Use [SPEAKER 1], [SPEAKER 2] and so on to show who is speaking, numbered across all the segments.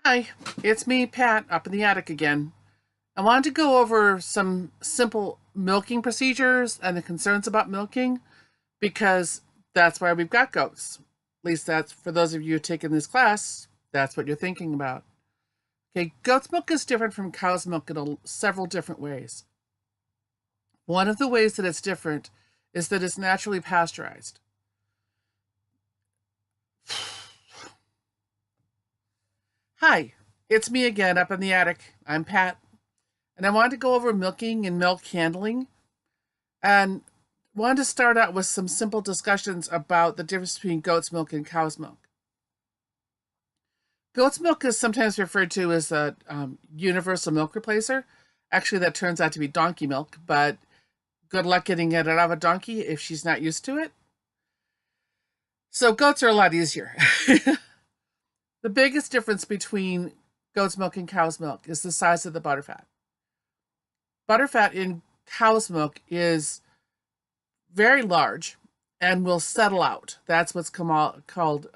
[SPEAKER 1] Hi, it's me, Pat, up in the attic again. I wanted to go over some simple milking procedures and the concerns about milking because that's why we've got goats. At least that's for those of you taking this class, that's what you're thinking about. Okay, goat's milk is different from cow's milk in several different ways. One of the ways that it's different is that it's naturally pasteurized. Hi, it's me again up in the attic. I'm Pat, and I wanted to go over milking and milk handling and wanted to start out with some simple discussions about the difference between goat's milk and cow's milk. Goat's milk is sometimes referred to as a universal milk replacer. Actually, that turns out to be donkey milk, but good luck getting it out of a donkey if she's not used to it. So goats are a lot easier. The biggest difference between goat's milk and cow's milk is the size of the butterfat. Butterfat in cow's milk is very large and will settle out. That's what's called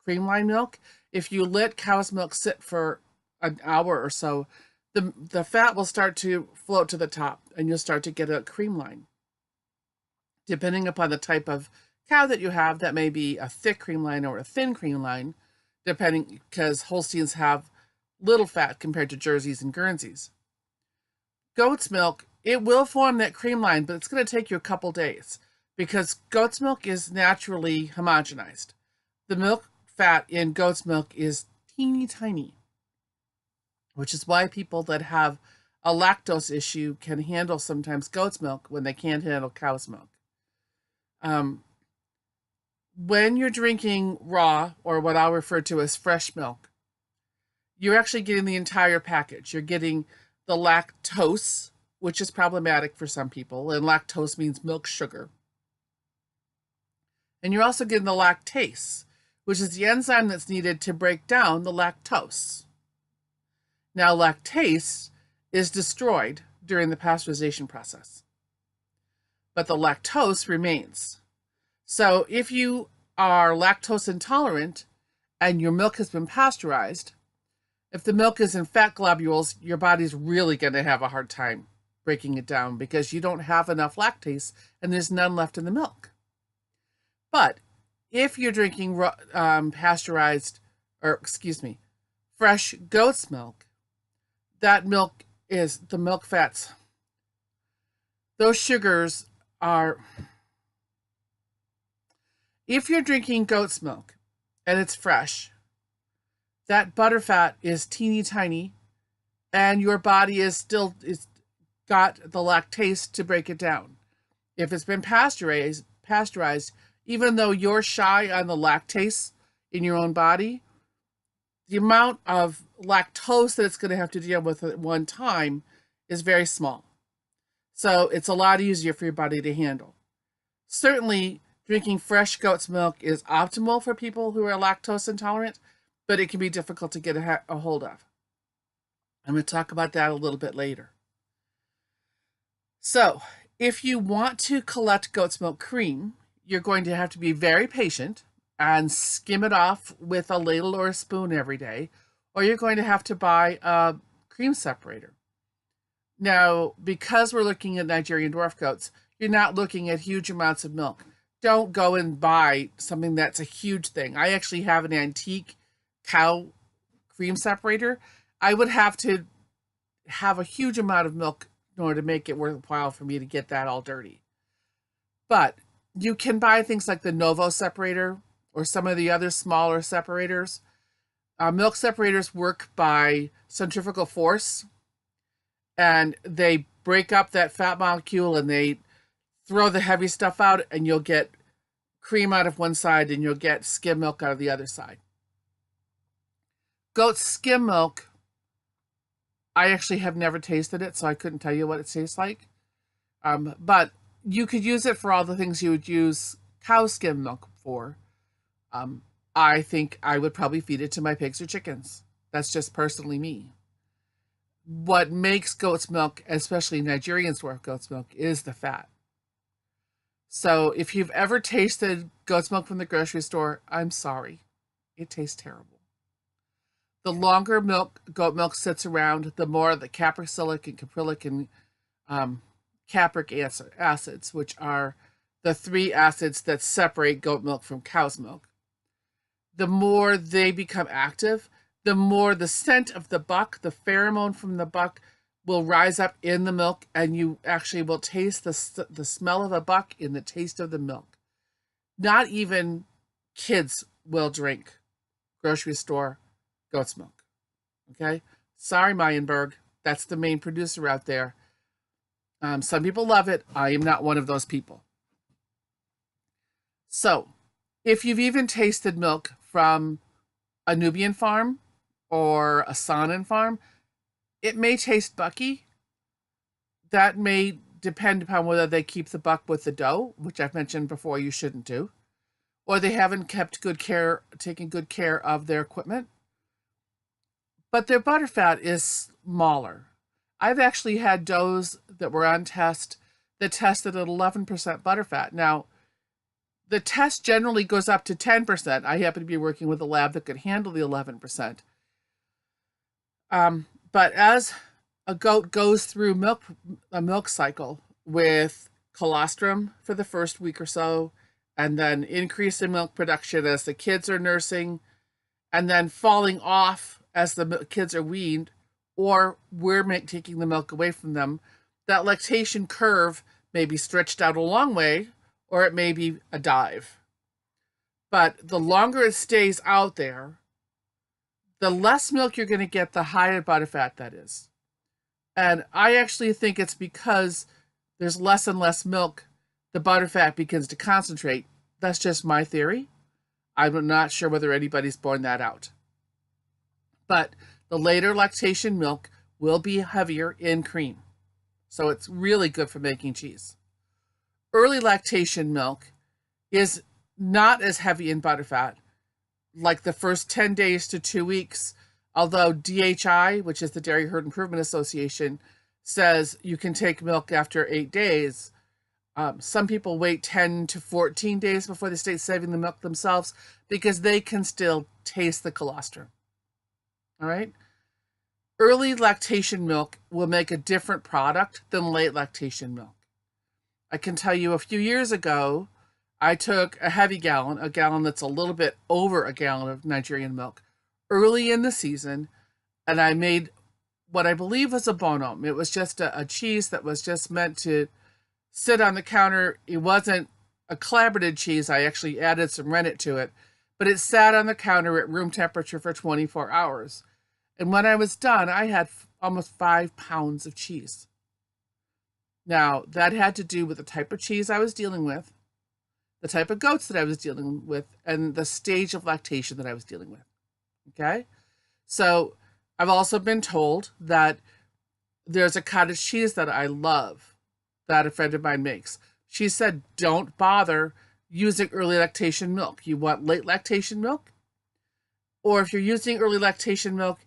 [SPEAKER 1] cream line milk. If you let cow's milk sit for an hour or so, the fat will start to float to the top and you'll start to get a cream line. Depending upon the type of cow that you have, that may be a thick cream line or a thin cream line, depending, because Holsteins have little fat compared to Jerseys and Guernseys. Goat's milk, it will form that cream line, but it's going to take you a couple days because goat's milk is naturally homogenized. The milk fat in goat's milk is teeny tiny, which is why people that have a lactose issue can handle sometimes goat's milk when they can't handle cow's milk. When you're drinking raw, or what I'll refer to as fresh milk, you're actually getting the entire package. You're getting the lactose, which is problematic for some people, and lactose means milk sugar. And you're also getting the lactase, which is the enzyme that's needed to break down the lactose. Now, lactase is destroyed during the pasteurization process, but the lactose remains. So if you are lactose intolerant and your milk has been pasteurized, if the milk is in fat globules, your body's really going to have a hard time breaking it down because you don't have enough lactase and there's none left in the milk. But if you're drinking pasteurized, or excuse me, fresh goat's milk, that milk is the milk fats. Those sugars are, if you're drinking goat's milk and it's fresh, that butterfat is teeny tiny and your body is got the lactase to break it down. If it's been pasteurized, even though you're shy on the lactase in your own body, the amount of lactose that it's going to have to deal with at one time is very small. So it's a lot easier for your body to handle. Certainly, drinking fresh goat's milk is optimal for people who are lactose intolerant, but it can be difficult to get a hold of. I'm going to talk about that a little bit later. So, if you want to collect goat's milk cream, you're going to have to be very patient and skim it off with a ladle or a spoon every day, or you're going to have to buy a cream separator. Now, because we're looking at Nigerian dwarf goats, you're not looking at huge amounts of milk. Don't go and buy something that's a huge thing. I actually have an antique cow cream separator. I would have to have a huge amount of milk in order to make it worthwhile for me to get that all dirty. But you can buy things like the Novo separator or some of the other smaller separators. Milk separators work by centrifugal force, and they break up that fat molecule and they throw the heavy stuff out, and you'll get cream out of one side and you'll get skim milk out of the other side. Goat skim milk, I actually have never tasted it, so I couldn't tell you what it tastes like. But you could use it for all the things you would use cow skim milk for. I think I would probably feed it to my pigs or chickens. That's just personally me. What makes goat's milk, especially Nigerian dwarf goat's milk, is the fat. So if you've ever tasted goat's milk from the grocery store, I'm sorry. It tastes terrible. The longer goat milk sits around, the more the capricolic and caprylic and capric acids, which are the 3 acids that separate goat milk from cow's milk. The more they become active, the more the scent of the buck, the pheromone from the buck, will rise up in the milk, and you actually will taste the smell of a buck in the taste of the milk. Not even kids will drink grocery store goat's milk. Okay? Sorry, Meyenberg. That's the main producer out there. Some people love it. I am not one of those people. So, if you've even tasted milk from a Nubian farm or a Saanen farm, it may taste bucky. That may depend upon whether they keep the buck with the dough, which I've mentioned before you shouldn't do, or they haven't taken good care of their equipment. But their butterfat is smaller. I've actually had doughs that were on test that tested at 11% butterfat. Now, the test generally goes up to 10%. I happen to be working with a lab that could handle the 11%. But as a goat goes through a milk cycle with colostrum for the first week or so, and then increase in milk production as the kids are nursing, and then falling off as the kids are weaned, or we're taking the milk away from them, that lactation curve may be stretched out a long way, or it may be a dive. But the longer it stays out there, the less milk you're going to get, the higher butterfat that is. And I actually think it's because there's less and less milk, the butterfat begins to concentrate. That's just my theory. I'm not sure whether anybody's borne that out. But the later lactation milk will be heavier in cream. So it's really good for making cheese. Early lactation milk is not as heavy in butterfat, like the first 10 days to 2 weeks, although DHI, which is the Dairy Herd Improvement Association, says you can take milk after 8 days. Some people wait 10 to 14 days before they start saving the milk themselves because they can still taste the colostrum. All right? Early lactation milk will make a different product than late lactation milk. I can tell you a few years ago, I took a heavy gallon, a gallon that's a little bit over a gallon of Nigerian milk, early in the season, and I made what I believe was a bonhomme. It was just a cheese that was just meant to sit on the counter. It wasn't a collaborative cheese. I actually added some rennet to it, but it sat on the counter at room temperature for 24 hours. And when I was done, I had almost 5 pounds of cheese. Now, that had to do with the type of cheese I was dealing with, the type of goats that I was dealing with, and the stage of lactation that I was dealing with. Okay? So I've also been told that there's a cottage cheese that I love that a friend of mine makes. She said, don't bother using early lactation milk. You want late lactation milk? Or if you're using early lactation milk,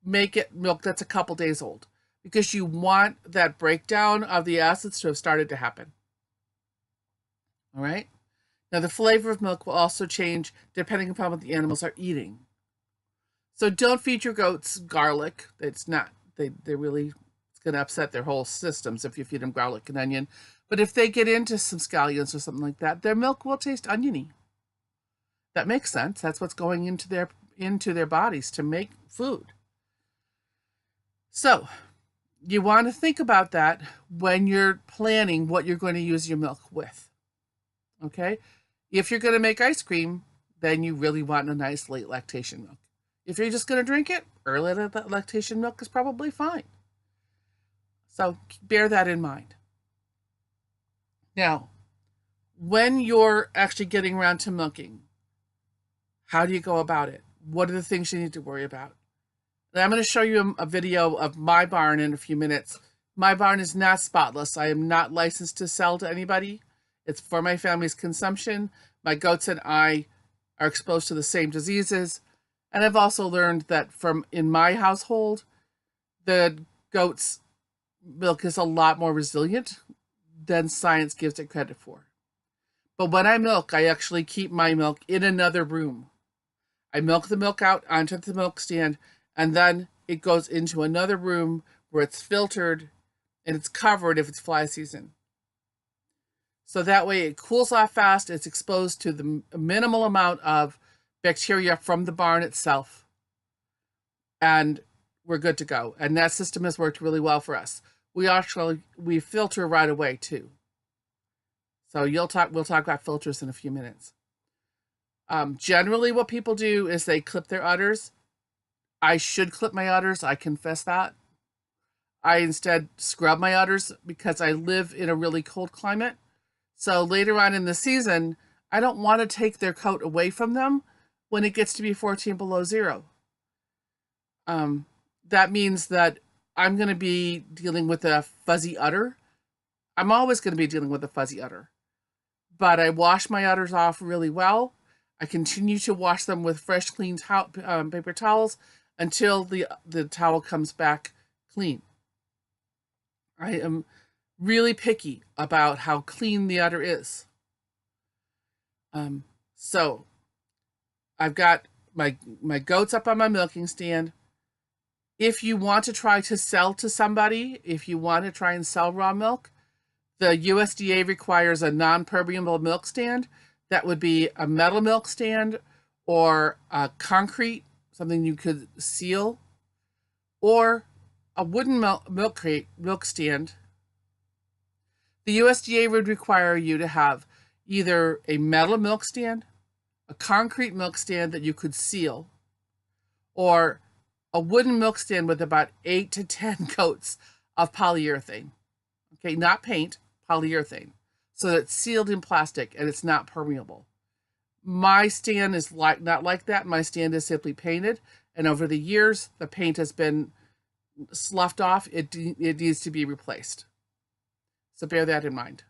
[SPEAKER 1] make it milk that's a couple days old, because you want that breakdown of the acids to have started to happen. All right? Now, the flavor of milk will also change depending upon what the animals are eating. So don't feed your goats garlic. It's not, they're really, it's going to upset their whole systems if you feed them garlic and onion. But if they get into some scallions or something like that, their milk will taste oniony. That makes sense. That's what's going into their bodies to make food. So you want to think about that when you're planning what you're going to use your milk with. Okay? If you're going to make ice cream, then you really want a nice late lactation milk. If you're just going to drink it, early lactation milk is probably fine. So bear that in mind. Now, when you're actually getting around to milking, how do you go about it? What are the things you need to worry about? And I'm going to show you a video of my barn in a few minutes. My barn is not spotless. I am not licensed to sell to anybody. It's for my family's consumption. My goats and I are exposed to the same diseases. And I've also learned that in my household, the goat's milk is a lot more resilient than science gives it credit for. But when I milk, I actually keep my milk in another room. I milk the milk out onto the milk stand, And then it goes into another room where it's filtered and it's covered if it's fly season. So that way it cools off fast. It's exposed to the minimal amount of bacteria from the barn itself. And we're good to go. And that system has worked really well for us. We filter right away too. So we'll talk about filters in a few minutes. Generally what people do is they clip their udders. I should clip my udders. I confess that. I instead scrub my udders because I live in a really cold climate. So later on in the season, I don't want to take their coat away from them when it gets to be 14 below zero. That means that I'm going to be dealing with a fuzzy udder. I'm always going to be dealing with a fuzzy udder. But I wash my udders off really well. I continue to wash them with fresh, clean paper towels until the towel comes back clean. I am really picky about how clean the udder is. So I've got my goats up on my milking stand. If you want to try to sell to somebody, if you want to try and sell raw milk, the USDA requires a non-permeable milk stand. That would be a metal milk stand or a concrete, something you could seal, or a wooden milk stand. The USDA would require you to have either a metal milk stand, a concrete milk stand that you could seal, or a wooden milk stand with about 8 to 10 coats of polyurethane. Okay, not paint, polyurethane. So that it's sealed in plastic and it's not permeable. My stand is not like that. My stand is simply painted, and over the years, the paint has been sloughed off. It needs to be replaced. So bear that in mind.